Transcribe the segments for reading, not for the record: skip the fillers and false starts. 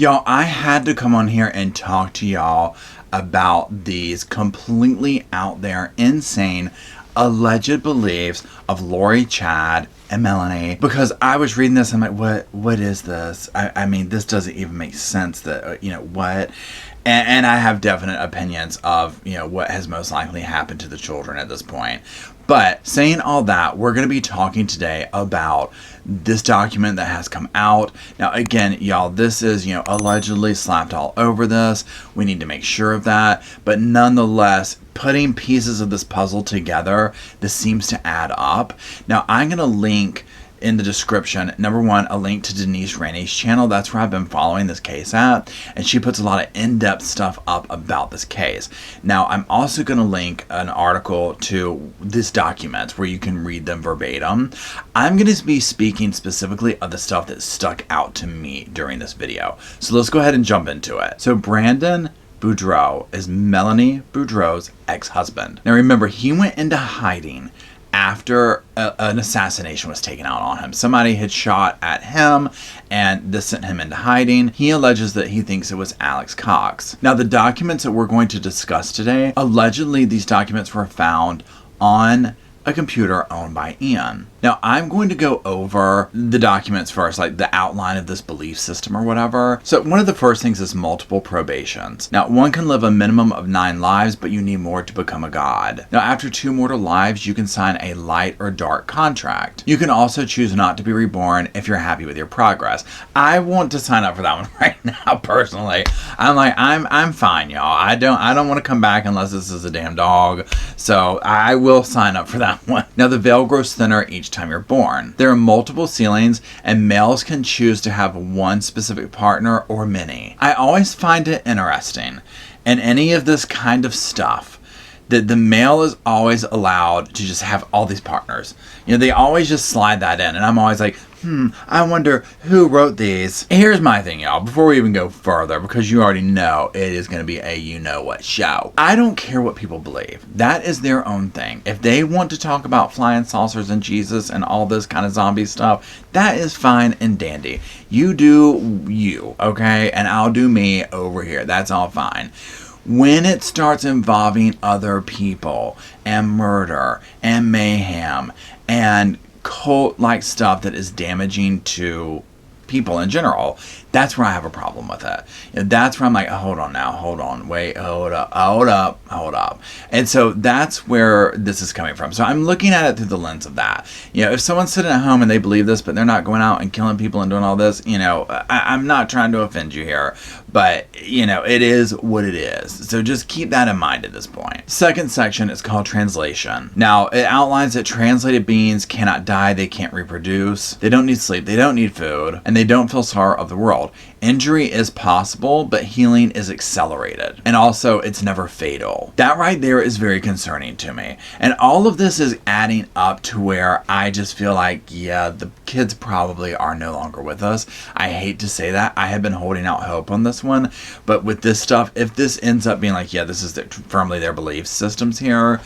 Y'all, I had to come on here and talk to y'all about these completely out there, insane, alleged beliefs of Lori, Chad, and Melani, because I was reading this and I'm like, what is this? I mean, this doesn't even make sense. That, what? And I have definite opinions of, what has most likely happened to the children at this point. But saying all that, we're going to be talking today about this document that has come out. Now, again, y'all, this is, allegedly slapped all over this. We need to make sure of that. But nonetheless, putting pieces of this puzzle together, this seems to add up. Now, I'm going to link in the description, number one, a link to Denise Rainey's channel. That's where I've been following this case at, and she puts a lot of in-depth stuff up about this case. Now, I'm also going to link an article to this document where you can read them verbatim. I'm going to be speaking specifically of the stuff that stuck out to me during this video. So let's go ahead and jump into it. So Brandon Boudreaux is Melani Boudreaux's ex-husband. Now remember, he went into hiding after an assassination was taken out on him. Somebody had shot at him, and this sent him into hiding. He alleges that he thinks it was Alex Cox. Now, the documents that we're going to discuss today, allegedly these documents were found on a computer owned by Ian. Now, I'm going to go over the documents first, like the outline of this belief system or whatever. So one of the first things is multiple probations. Now, one can live a minimum of 9 lives, but you need more to become a god. Now, after 2 mortal lives, you can sign a light or dark contract. You can also choose not to be reborn if you're happy with your progress. I want to sign up for that one right now, personally. I'm fine, y'all. I don't want to come back unless this is a damn dog. So I will sign up for that one. Now, the veil grows thinner each time you're born. There are multiple ceilings, and males can choose to have one specific partner or many. I always find it interesting in any of this kind of stuff that the male is always allowed to just have all these partners. They always just slide that in, and I'm always like, I wonder who wrote these. Here's my thing, y'all, before we even go further, because you already know it is going to be a you-know-what show. I don't care what people believe. That is their own thing. If they want to talk about flying saucers and Jesus and all this kind of zombie stuff, that is fine and dandy. You do you, okay? And I'll do me over here. That's all fine. When it starts involving other people and murder and mayhem and cult-like stuff that is damaging to people in general, that's where I have a problem with it. That's where I'm like, hold on, wait, hold up. And so that's where this is coming from. So I'm looking at it through the lens of that. If someone's sitting at home and they believe this, but they're not going out and killing people and doing all this, I'm not trying to offend you here, but, it is what it is. So just keep that in mind at this point. Second section is called translation. Now, it outlines that translated beings cannot die, they can't reproduce, they don't need sleep, they don't need food, and they don't feel sorrow of the world. Injury is possible, but healing is accelerated. And also, it's never fatal. That right there is very concerning to me. And all of this is adding up to where I just feel like, yeah, the kids probably are no longer with us. I hate to say that. I have been holding out hope on this one. But with this stuff, if this ends up being like, yeah, this is firmly their belief systems here,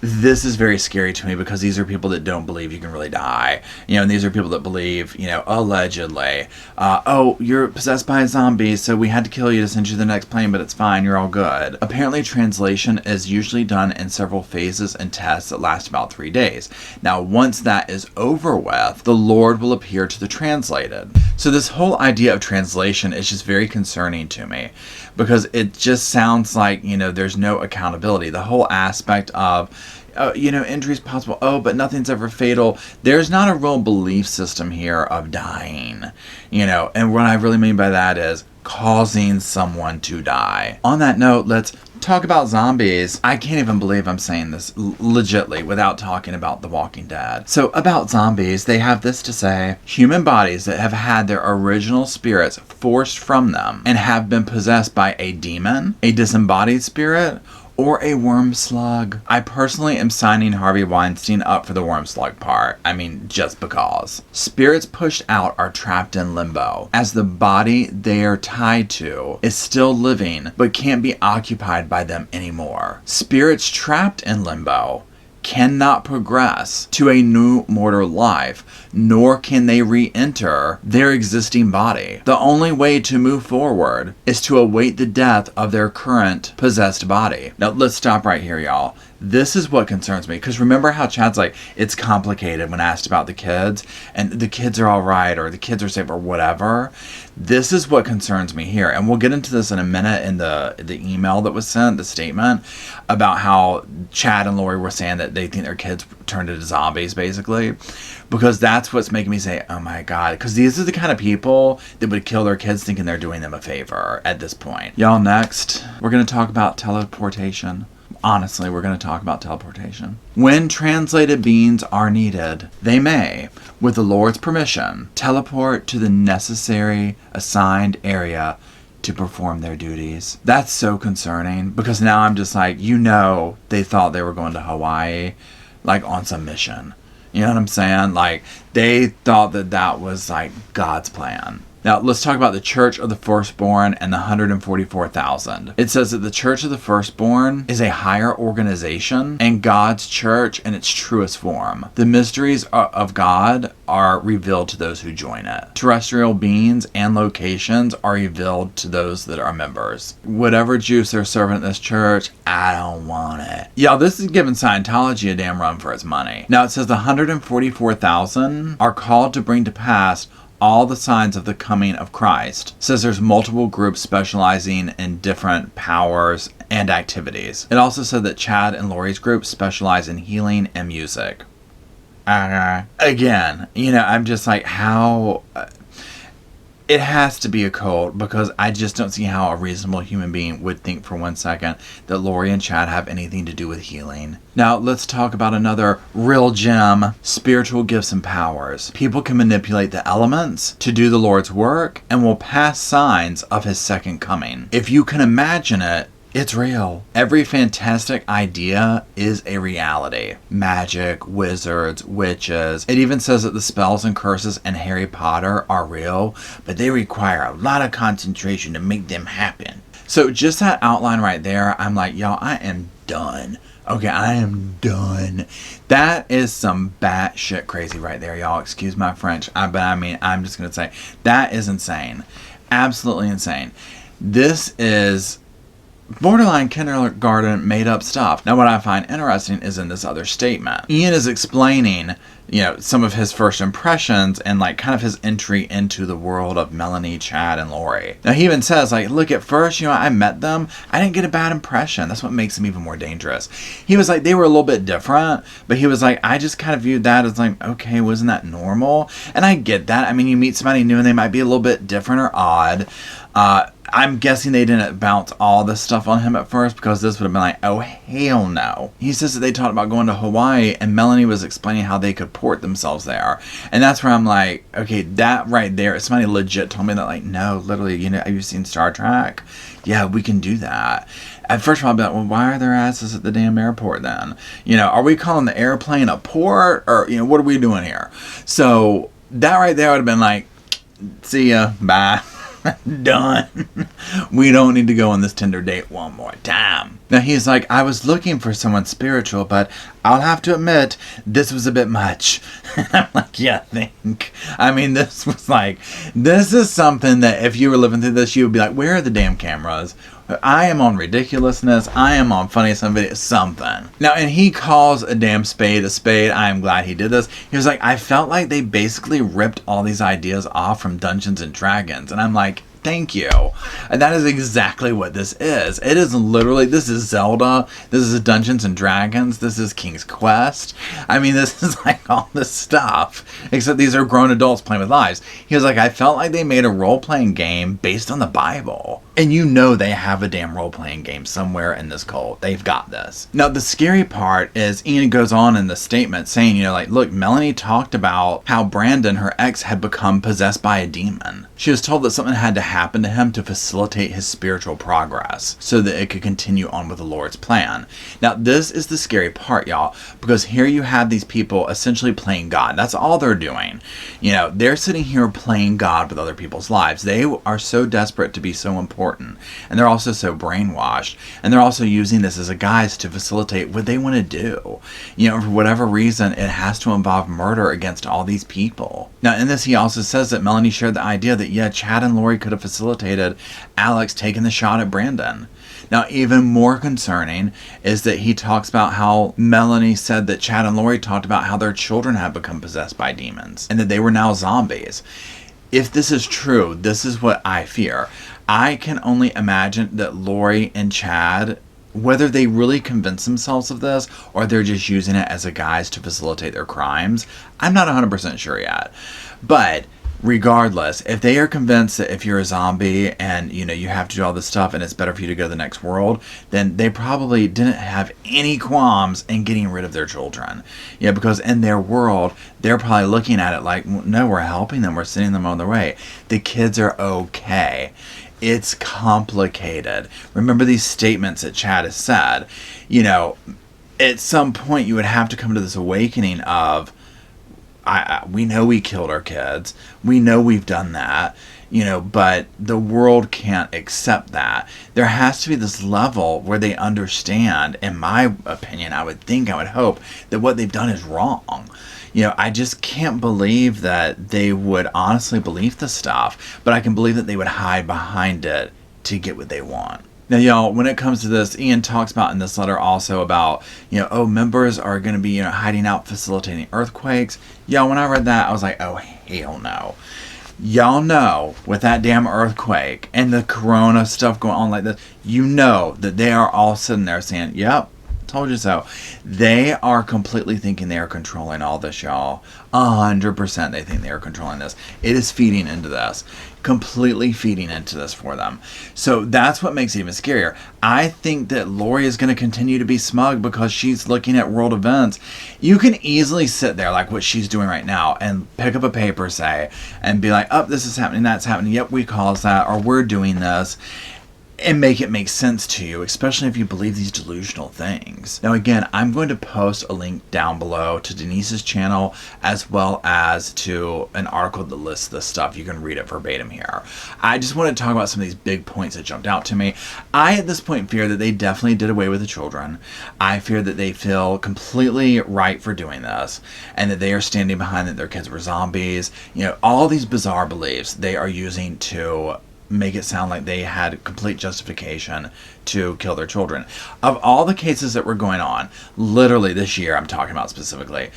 this is very scary to me, because these are people that don't believe you can really die. And these are people that believe, allegedly, oh, you're possessed by a zombie, so we had to kill you to send you to the next plane, but it's fine, you're all good. Apparently, translation is usually done in several phases and tests that last about 3 days. Now, once that is over with, the Lord will appear to the translated. So this whole idea of translation is just very concerning to me, because it just sounds like, there's no accountability. The whole aspect of, injuries possible. Oh, but nothing's ever fatal. There's not a real belief system here of dying, and what I really mean by that is causing someone to die. On that note, let's talk about zombies. I can't even believe I'm saying this legitly without talking about The Walking Dead. So about zombies, they have this to say: human bodies that have had their original spirits forced from them and have been possessed by a demon, a disembodied spirit, or a worm slug. I personally am signing Harvey Weinstein up for the worm slug part. I mean, just because. Spirits pushed out are trapped in limbo, as the body they are tied to is still living but can't be occupied by them anymore. Spirits trapped in limbo cannot progress to a new mortal life nor can they re-enter their existing body. The only way to move forward is to await the death of their current possessed body. Now, let's stop right here, y'all. This is what concerns me, because remember how Chad's like, it's complicated when asked about the kids, and the kids are all right, or the kids are safe, or whatever. This is what concerns me here, and we'll get into this in a minute in the email that was sent, the statement, about how Chad and Lori were saying that they think their kids turned into zombies, basically, because that's what's making me say, oh my God, because these are the kind of people that would kill their kids thinking they're doing them a favor at this point. Y'all, next, we're going to talk about teleportation. Honestly, we're going to talk about teleportation. When translated beings are needed, they may, with the Lord's permission, teleport to the necessary assigned area to perform their duties. That's so concerning, because now I'm just like, they thought they were going to Hawaii, like on some mission. You know what I'm saying? Like, they thought that was like God's plan. Now, let's talk about the Church of the Firstborn and the 144,000. It says that the Church of the Firstborn is a higher organization and God's church in its truest form. The mysteries of God are revealed to those who join it. Terrestrial beings and locations are revealed to those that are members. Whatever juice they're serving at this church, I don't want it. Y'all, this is giving Scientology a damn run for its money. Now, it says the 144,000 are called to bring to pass all the signs of the coming of Christ. It says there's multiple groups specializing in different powers and activities. It also said that Chad and Lori's group specialize in healing and music. Again, I'm just like, how... It has to be a cult, because I just don't see how a reasonable human being would think for 1 second that Lori and Chad have anything to do with healing. Now, let's talk about another real gem, spiritual gifts and powers. People can manipulate the elements to do the Lord's work and will pass signs of his second coming. If you can imagine it, it's real. Every fantastic idea is a reality. Magic, wizards, witches. It even says that the spells and curses in Harry Potter are real, but they require a lot of concentration to make them happen. So just that outline right there, I'm like, y'all, I am done. Okay, I am done. That is some batshit crazy right there, y'all. Excuse my French. But I'm just going to say, that is insane. Absolutely insane. This is borderline kindergarten made up stuff. Now, what I find interesting is in this other statement, Ian is explaining, some of his first impressions and like kind of his entry into the world of Melani, Chad, and Lori. Now, he even says, like, look, at first, I met them. I didn't get a bad impression. That's what makes them even more dangerous. He was like, they were a little bit different, but he was like, I just kind of viewed that as like, okay, wasn't that normal? And I get that. I mean, you meet somebody new and they might be a little bit different or odd. I'm guessing they didn't bounce all this stuff on him at first, because this would have been like, oh, hell no. He says that they talked about going to Hawaii, and Melani was explaining how they could port themselves there. And that's where I'm like, okay, that right there, if somebody legit told me that, like, no, literally, have you seen Star Trek? Yeah, we can do that. At first, I'll be like, well, why are their asses at the damn airport then? Are we calling the airplane a port? Or, what are we doing here? So that right there would have been like, see ya, bye. Done. We don't need to go on this Tinder date one more time. Now, he's like, I was looking for someone spiritual, but I'll have to admit, this was a bit much. I'm like, yeah, think. This was like, this is something that if you were living through this, you would be like, where are the damn cameras? I am on ridiculousness. I am on funny something. Now, and he calls a damn spade a spade. I am glad he did this. He was like, I felt like they basically ripped all these ideas off from Dungeons and Dragons. And I'm like, thank you. And that is exactly what this is. It is literally, this is Zelda. This is Dungeons and Dragons. This is King's Quest. This is like all this stuff. Except these are grown adults playing with lives. He was like, I felt like they made a role-playing game based on the Bible. And they have a damn role-playing game somewhere in this cult. They've got this. Now, the scary part is Ian goes on in the statement saying, look, Melani talked about how Brandon, her ex, had become possessed by a demon. She was told that something had to happened to him to facilitate his spiritual progress so that it could continue on with the Lord's plan. Now, this is the scary part, y'all, because here you have these people essentially playing God. That's all they're doing. They're sitting here playing God with other people's lives. They are so desperate to be so important, and they're also so brainwashed, and they're also using this as a guise to facilitate what they want to do. For whatever reason, it has to involve murder against all these people. Now, in this, he also says that Melani shared the idea that, Chad and Lori could have facilitated Alex taking the shot at Brandon. Now, even more concerning is that he talks about how Melani said that Chad and Lori talked about how their children had become possessed by demons and that they were now zombies. If this is true, this is what I fear. I can only imagine that Lori and Chad, whether they really convince themselves of this or they're just using it as a guise to facilitate their crimes, I'm not 100% sure yet. But regardless, if they are convinced that if you're a zombie and you have to do all this stuff and it's better for you to go to the next world, then they probably didn't have any qualms in getting rid of their children. Because in their world, they're probably looking at it like, no, we're helping them, we're sending them on their way. The kids are okay. It's complicated. Remember these statements that Chad has said. At some point you would have to come to this awakening of, we know we killed our kids. We know we've done that, but the world can't accept that. There has to be this level where they understand, in my opinion, I would hope, that what they've done is wrong. I just can't believe that they would honestly believe this stuff, but I can believe that they would hide behind it to get what they want. Now, y'all, when it comes to this, Ian talks about in this letter also about, members are going to be, hiding out, facilitating earthquakes. Y'all, when I read that, I was like, oh, hell no. Y'all know, with that damn earthquake and the corona stuff going on like this, that they are all sitting there saying, yep, told you so. They are completely thinking they are controlling all this, y'all. 100% they think they are controlling this. It is feeding into this. Completely feeding into this for them. So that's what makes it even scarier. I think that Lori is going to continue to be smug because she's looking at world events. You can easily sit there like what she's doing right now and pick up a paper, say, and be like, oh, this is happening, that's happening. Yep, we caused that, or we're doing this. And make it make sense to you, especially if you believe these delusional things. Now, again, I'm going to post a link down below to Denise's channel as well as to an article that lists this stuff. You can read it verbatim here. I just want to talk about some of these big points that jumped out to me. I, at this point, fear that they definitely did away with the children. I fear that they feel completely right for doing this and that they are standing behind that their kids were zombies. All these bizarre beliefs they are using to make it sound like they had complete justification to kill their children. Of all the cases that were going on, literally this year I'm talking about specifically,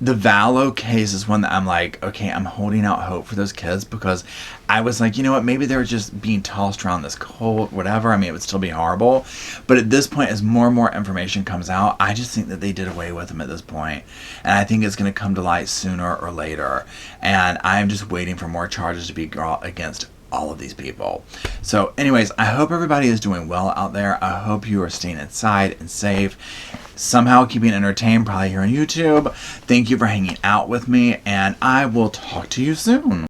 the Vallow case is one that I'm like, okay, I'm holding out hope for those kids because I was like, maybe they were just being tossed around this cold, whatever. It would still be horrible. But at this point, as more and more information comes out, I just think that they did away with them at this point. And I think it's going to come to light sooner or later. And I'm just waiting for more charges to be brought against all of these people. So anyways, I hope everybody is doing well out there. I hope you are staying inside and safe, somehow keeping entertained, probably here on YouTube. Thank you for hanging out with me, and I will talk to you soon.